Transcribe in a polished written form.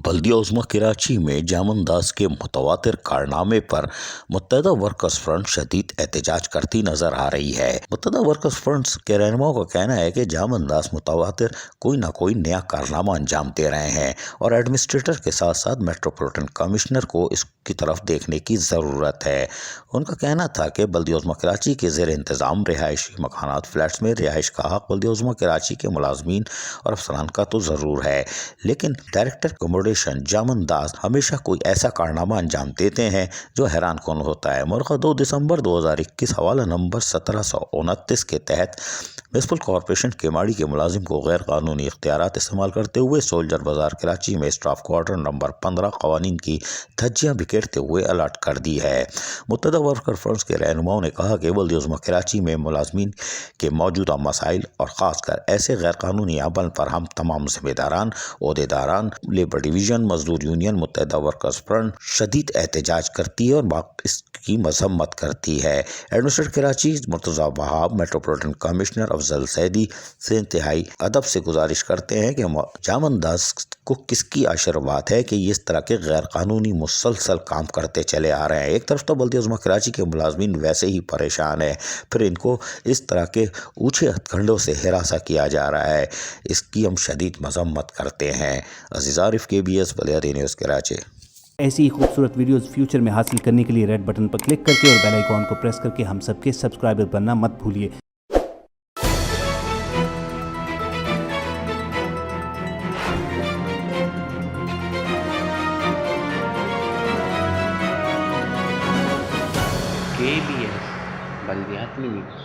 बल्दिया उज़्मा कराची में जामन दास के मुतवातिर कारनामे पर मुत्तहदा वर्कर्स फ्रंट शदीद एहतजाज करती नजर आ रही है। मुत्तहदा वर्कर्स फ्रंट के रहनुमाओं का कहना है कि जामन दास मुतवातिर कोई ना कोई नया कारनामा अंजाम दे रहे हैं और एडमिनिस्ट्रेटर के साथ साथ मेट्रोपॉलिटन कमिश्नर को इसकी तरफ देखने की ज़रूरत है। उनका कहना था कि बल्दिया उज़्मा कराची के ज़ेर इंतज़ाम रिहायशी मकानात फ्लैट्स में रिहाइश का हक बल्दिया उज़्मा कराची के मुलाजमीन और अफसरान का तो ज़रूर है, लेकिन डायरेक्टर अकोमोडेशन जामन दास हमेशा कोई ऐसा कारनामा अंजाम देते हैं जो हैरान कौन होता है। मुर्गा 2 दिसंबर 2021 हवाला नंबर 1729 के तहत म्युनिसिपल कॉरपोरेशन केमाड़ी के मुलाजिम को गैर कानूनी इख्तियारात इस्तेमाल करते हुए सोल्जर बाजार कराची में स्टाफ क्वार्टर नंबर 15 कवानीन की धज्जियां बिखेरते हुए अलर्ट कर दी है। मुत्तहदा वर्कर फ्रंट्स के रहनुमाओं ने कहा कि बल्दिया उज़्मा कराची में मुलाजमीन के मौजूदा मसाइल और ख़ासकर ऐसे गैर कानूनी अमल पर हम तमाम जिम्मेदारान, ओहदेदारान, लेबर डिवीज़न, मजदूर यूनियन, मुत्तहदा वर्कर्स फ्रंट शदीद एहतजाज करती है और इसकी मजम्मत करती है। Administrator Karachi Murtaza Wahab metropolitan commissioner Afzal Saidi से इंतहाई अदब से गुजारिश करते हैं कि जामन दास को किसकी आशीर्वाद है कि इस तरह के गैर कानूनी मुसलसल काम करते चले आ रहे हैं। एक तरफ तो बल्दिया उज़्मा कराची के मुलाजमीन वैसे ही परेशान है, फिर इनको इस तरह के ऊँचे हथकंडों से हिरासा किया जा रहा है, इसकी हम शदीद मजम्मत करते हैं। अज़ीज़ आरिफ, KBS बल्दिया न्यूज़ कराची। ऐसी ही खूबसूरत वीडियोस फ्यूचर में हासिल करने के लिए रेड बटन पर क्लिक करके और बेल आइकॉन को प्रेस करके हम सबके सब्सक्राइबर बनना मत भूलिए। KBS बल्दियात न्यूज़।